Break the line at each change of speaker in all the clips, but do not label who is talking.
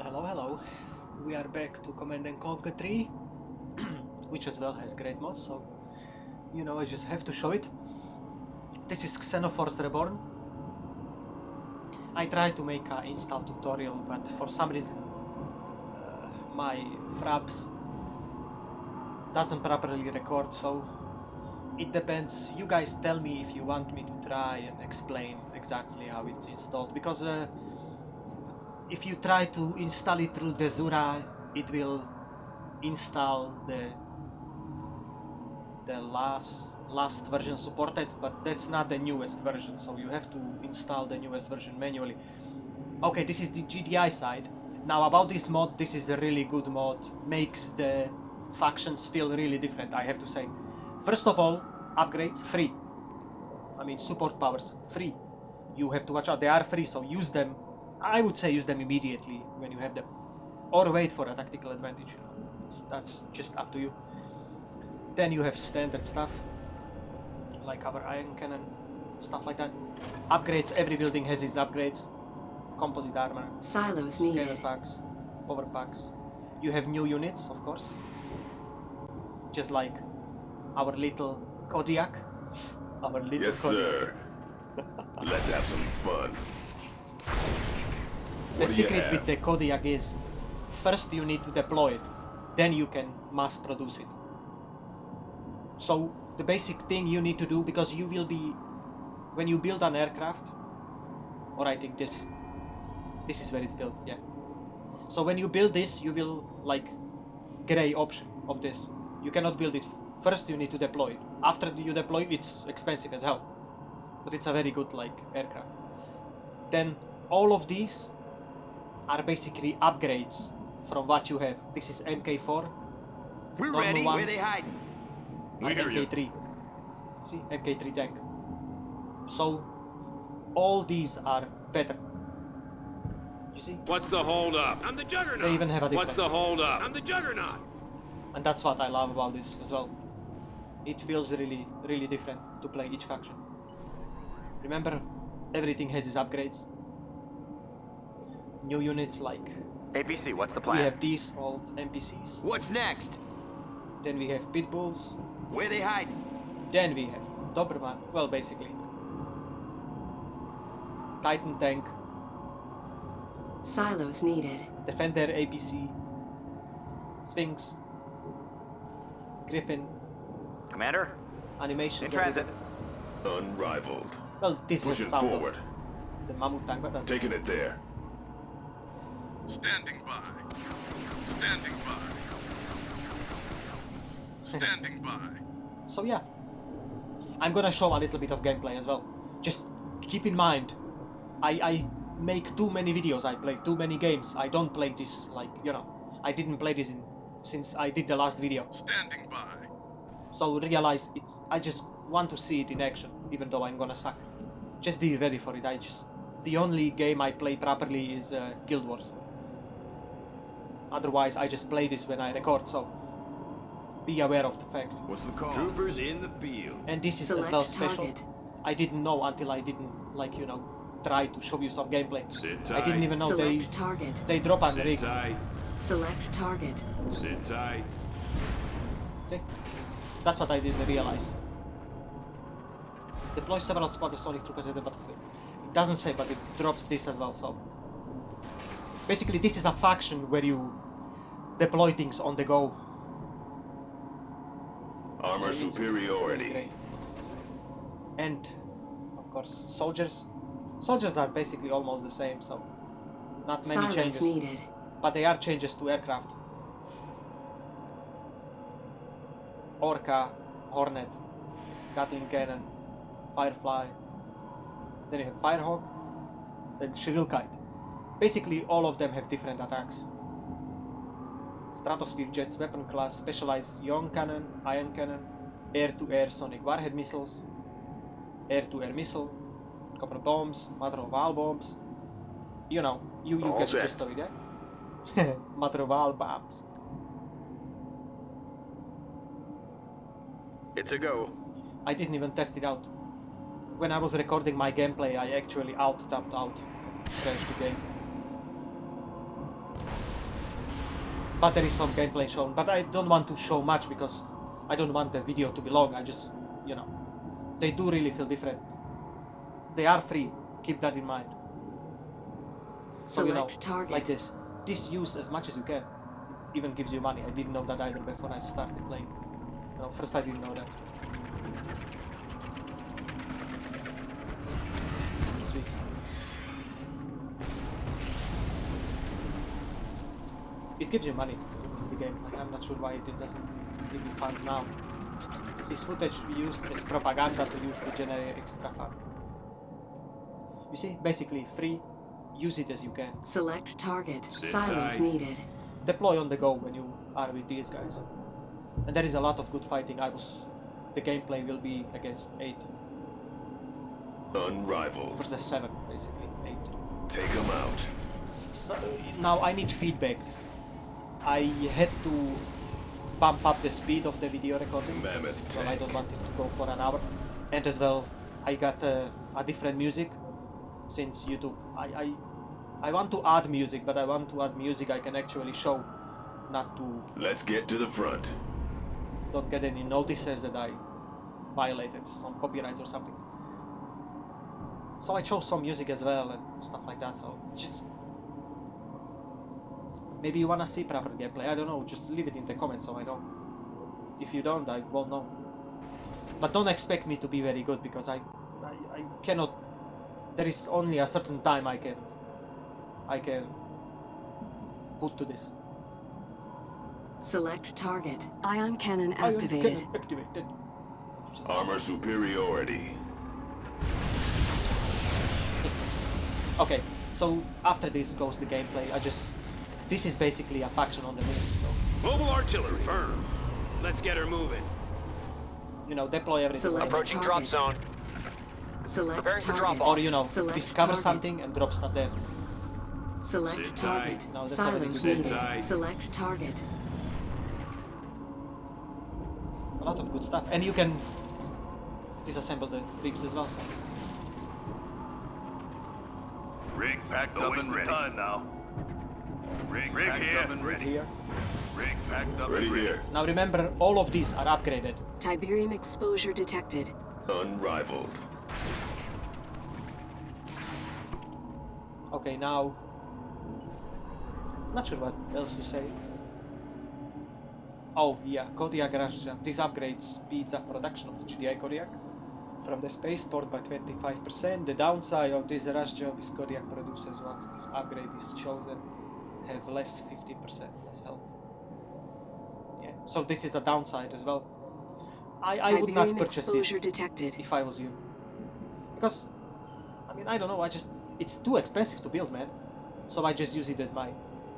hello. We are back to Command & Conquer 3, which as well has great mods, so, you know, I just have to show it. This is Xenoforce Reborn. I tried to make an install tutorial, but for some reason my fraps doesn't properly record, so it depends. You guys tell me if you want me to try and explain exactly how it's installed, because if you try to install it through Desura, it will install the last version supported, but that's not the newest version, so you have to install the newest version manually. Okay, this is the GDI side. Now about this mod, this is a really good mod, makes the factions feel really different, I have to say. First of all, upgrades free. I mean, support powers free. You have to watch out, they are free, so use them. I would say use them immediately when you have them, or wait for a tactical advantage. That's just up to you. Then you have standard stuff, like our iron cannon, stuff like that. Upgrades, every building has its upgrades. Composite armor,
silos
scanner
needed.
packs, power packs. You have new units, of course. Just like our little Kodiak. Our little
Yes,
Kodiak.
sir. Let's have some fun.
The
What do you
secret
have?
with the Kodiak is, first you need to deploy it, then you can mass produce it. So the basic thing you need to do, because you will be, when you build an aircraft, or I think this is where it's built, yeah. So when you build this, you will like gray option of this. You cannot build it. First you need to deploy it. After you deploy it, it's expensive as hell, but it's a very good like aircraft. Then all of these are basically upgrades from what you have. This is MK4.
We're
Normal
ready.
ones.
Where they hiding?
We hear you.
MK3. See, MK3 tank. So all these are better. You see?
What's the hold up? I'm the Juggernaut.
They even have a
What's
different.
the hold up? I'm the Juggernaut.
And that's what I love about this as well. It feels really, really different to play each faction. Remember, everything has its upgrades. New units like
APC, what's the
we
plan?
have these old NPCs.
What's next?
Then we have pitbulls.
Where they hiding?
Then we have Doberman. Well, basically Titan tank,
Silos needed.
Defender APC, Sphinx, Griffin,
Commander,
animations.
in transit.
Unrivaled.
Well, this is
Pushing
sound
forward.
of the mammoth tank, but that's
Taking it there.
Standing by. Standing by. Standing by.
So yeah, I'm gonna show a little bit of gameplay as well. Just keep in mind, I make too many videos, I play too many games. I don't play this, like, you know, I didn't play this since I did the last video.
Standing by.
So realize I just want to see it in action, even though I'm gonna suck. Just be ready for it. The only game I play properly is Guild Wars. Otherwise, I just play this when I record, so be aware of the fact.
What's the call?
Troopers in the field.
And this is
Select
as well special.
target.
I didn't know until I didn't, like, you know, try to show you some gameplay.
Sit
I didn't
tight.
even know
Select target.
they drop and
Sit
rig.
tight.
Select target.
Sit tight.
See? That's what I didn't realize. Deploy several spotter sonic troopers at the battlefield. It doesn't say, but it drops this as well, so. Basically, this is a faction where you deploy things on the go.
Armor
It's really
superiority.
great. And, of course, soldiers. Soldiers are basically almost the same, so not many
Silos
changes.
needed.
But they are changes to aircraft. Orca, Hornet, Gatling Cannon, Firefly. Then you have Firehawk, then Shrill-Kite. Basically, all of them have different attacks. Stratosphere Jets, weapon class, specialized Young Cannon, Iron Cannon, air-to-air sonic warhead missiles, air-to-air missile, copper bombs, matter of all bombs. You know, you
All
get the
set.
gist of it, yeah? Matter of all bombs.
It's a go.
I didn't even test it out. When I was recording my gameplay, I actually tapped out and crashed the game. but there is some gameplay shown. But I don't want to show much because I don't want the video to be long. I just, you know, they do really feel different. They are free. Keep that in mind. So, you know,
Select target.
like this. This use as much as you can. Even gives you money. I didn't know that either before I started playing. No, first I didn't know that. Sweet. It gives you money to win the game. Like, I'm not sure why it doesn't give you funds now. This footage used as propaganda to use to generate extra fun. You see, basically free. Use it as you can.
Select target.
Sit
Silos
tight.
needed.
Deploy on the go when you are with these guys. And there is a lot of good fighting. The gameplay will be against 8
Unrivaled.
versus 7, basically 8.
Take them out.
So now I need feedback. I had to bump up the speed of the video recording.
Mammoth
So I
tank.
don't want it to go for an hour. And as well, I got a different music since YouTube. I want to add music, but I want to add music I can actually show, not to
Let's get to the front.
don't get any notices that I violated some copyrights or something. So I chose some music as well and stuff like that. So just maybe you wanna see proper gameplay. I don't know. Just leave it in the comments so I know. If you don't, I won't know. But don't expect me to be very good because I cannot. There is only a certain time I can put to this.
Select target. Ion cannon
Ion
activated.
cannon activated.
Armor superiority.
Okay, so after this goes the gameplay. This is basically a faction on the moon. So,
Mobile artillery. Firm. Let's get her moving.
you know, deploy everything.
Select
Approaching drop
target.
zone.
Select
Preparing for
target.
drop-off.
Or, you know,
Select
discover
target.
something and drop stuff there.
Select
Sit
target.
tight.
No, that's already
Silos
good.
Sit
needed.
tight.
Select target.
A lot of good stuff. And you can disassemble the rigs as well. So.
Rig packed up and ready. Time now. Rig packed
here.
up and ready.
Here.
Rig packed up
Ready
and ready.
here.
Now remember, all of these are upgraded.
Tiberium exposure detected.
Unrivaled.
Okay, now... Not sure what else to say. Oh, yeah, Kodiak Rush Jump. This upgrade speeds up production of the GDI Kodiak from the spaceport by 25%. The downside of this rush job is Kodiak produces once this upgrade is chosen have less 15% less health. Yeah, so this is a downside as well. I would not
Tiberium
purchase
exposure
this
detected.
if I was you. Because, I mean, I don't know, it's too expensive to build, man. So I just use it as my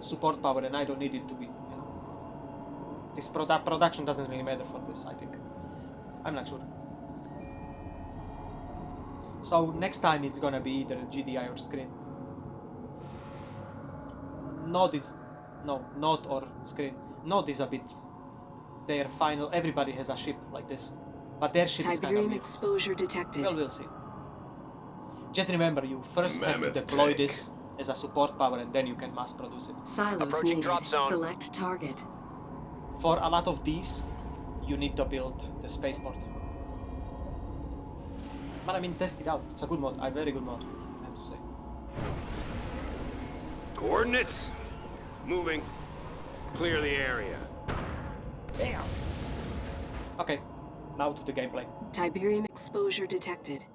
support power and I don't need it to be, you know. This production doesn't really matter for this, I think. I'm not sure. So next time it's gonna be either GDI or screen. Node or screen. Node is a bit their final. Everybody has a ship like this, but their ship is kind of
Tiberium
weak.
exposure detected.
Well, we'll see. Just remember, you first have to
Mammoth
deploy
tank.
this as a support power, and then you can mass produce it.
Silos
Approaching
needed.
drop zone.
Select target.
For a lot of these, you need to build the spaceport. But I mean, test it out. It's a good mod, a very good mod, I have to say.
Coordinates. Moving. Clear the area.
Okay, now to the gameplay.
Tiberium exposure detected.